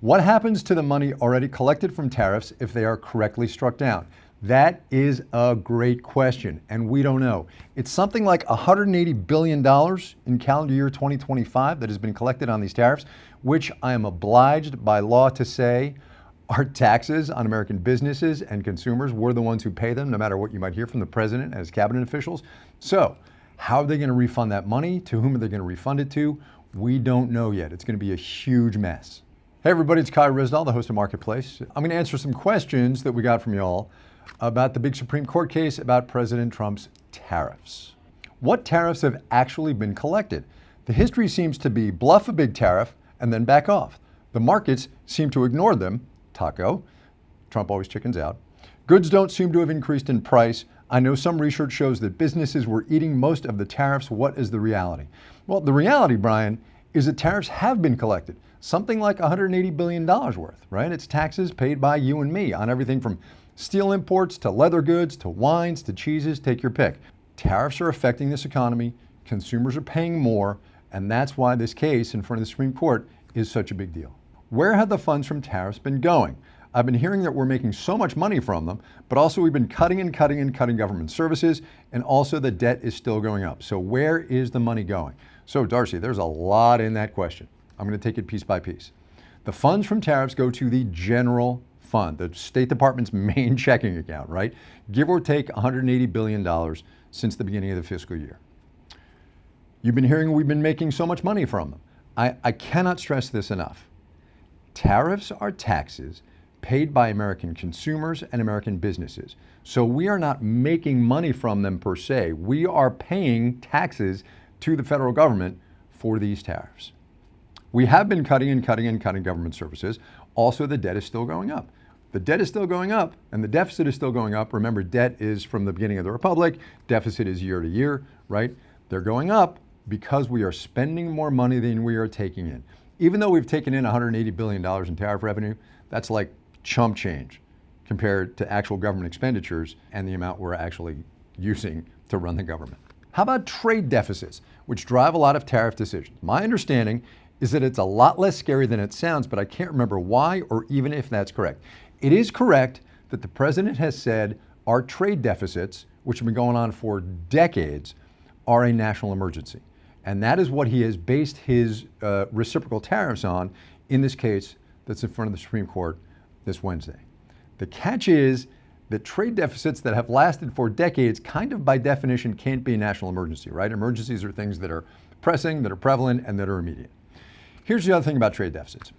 What happens to the money already collected from tariffs if they are correctly struck down? That is a great question, and we don't know. It's something like $180 billion in calendar year 2025 that has been collected on these tariffs, which I am obliged by law to say are taxes on American businesses and consumers. We're the ones who pay them, no matter what you might hear from the president and his cabinet officials. So, how are they going to refund that money? To whom are they going to refund it to? We don't know yet. It's going to be a huge mess. Hey everybody, it's Kai Ryssdal, the host of Marketplace. I'm going to answer some questions that we got from y'all about the big Supreme Court case about President Trump's tariffs. What tariffs have actually been collected? The history seems to be bluff a big tariff and then back off. The markets seem to ignore them. Taco. Trump always chickens out. Goods don't seem to have increased in price. I know some research shows that businesses were eating most of the tariffs. What is the reality? Well, the reality, Brian, is that tariffs have been collected. Something like $180 billion worth, right? It's taxes paid by you and me on everything from steel imports to leather goods to wines to cheeses, take your pick. Tariffs are affecting this economy. Consumers are paying more, and that's why this case in front of the Supreme Court is such a big deal. Where have the funds from tariffs been going? I've been hearing that we're making so much money from them, but also we've been cutting government services, and also the debt is still going up. So where is the money going? So Darcy, there's a lot in that question. I'm going to take it piece by piece. The funds from tariffs go to the general fund, the State Department's main checking account, right? Give or take $180 billion since the beginning of the fiscal year. You've been hearing we've been making so much money from them. I cannot stress this enough. Tariffs are taxes paid by American consumers and American businesses. So we are not making money from them per se. We are paying taxes to the federal government for these tariffs. We have been cutting government services. Also, the debt is still going up. The debt is still going up and the deficit is still going up. Remember, debt is from the beginning of the republic. Deficit is year to year, right? They're going up because we are spending more money than we are taking in. Even though we've taken in $180 billion in tariff revenue, that's like chump change compared to actual government expenditures and the amount we're actually using to run the government. How about trade deficits, which drive a lot of tariff decisions? My understanding is that it's a lot less scary than it sounds, but I can't remember why or even if that's correct. It is correct that the president has said our trade deficits, which have been going on for decades, are a national emergency. And that is what he has based his reciprocal tariffs on in this case that's in front of the Supreme Court this Wednesday. The catch is that trade deficits that have lasted for decades kind of by definition can't be a national emergency, right? Emergencies are things that are pressing, that are prevalent, and that are immediate. Here's the other thing about trade deficits.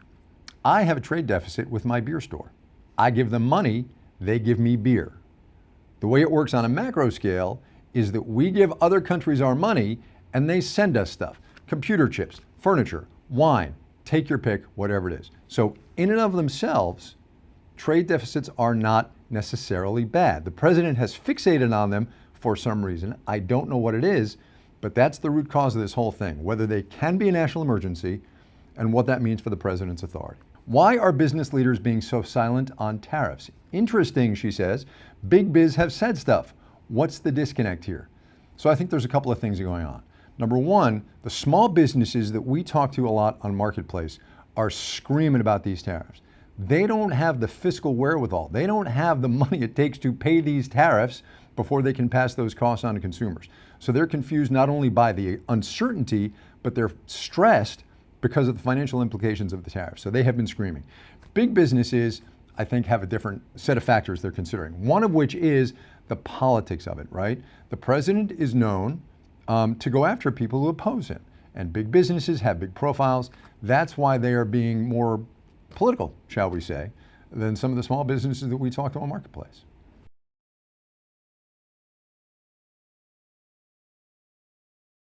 I have a trade deficit with my beer store. I give them money, they give me beer. The way it works on a macro scale is that we give other countries our money and they send us stuff, computer chips, furniture, wine, take your pick, whatever it is. So in and of themselves, trade deficits are not necessarily bad. The president has fixated on them for some reason. I don't know what it is, but that's the root cause of this whole thing, whether they can be a national emergency and what that means for the president's authority. Why are business leaders being so silent on tariffs? Interesting, she says. Big biz have said stuff. What's the disconnect here? So I think there's a couple of things going on. Number one, the small businesses that we talk to a lot on Marketplace are screaming about these tariffs. They don't have the fiscal wherewithal. They don't have the money it takes to pay these tariffs before they can pass those costs on to consumers. So they're confused not only by the uncertainty, but they're stressed because of the financial implications of the tariffs. So they have been screaming. Big businesses, I think, have a different set of factors they're considering. One of which is the politics of it, right? The president is known to go after people who oppose him. And big businesses have big profiles. That's why they are being more political, shall we say, than some of the small businesses that we talk to on Marketplace.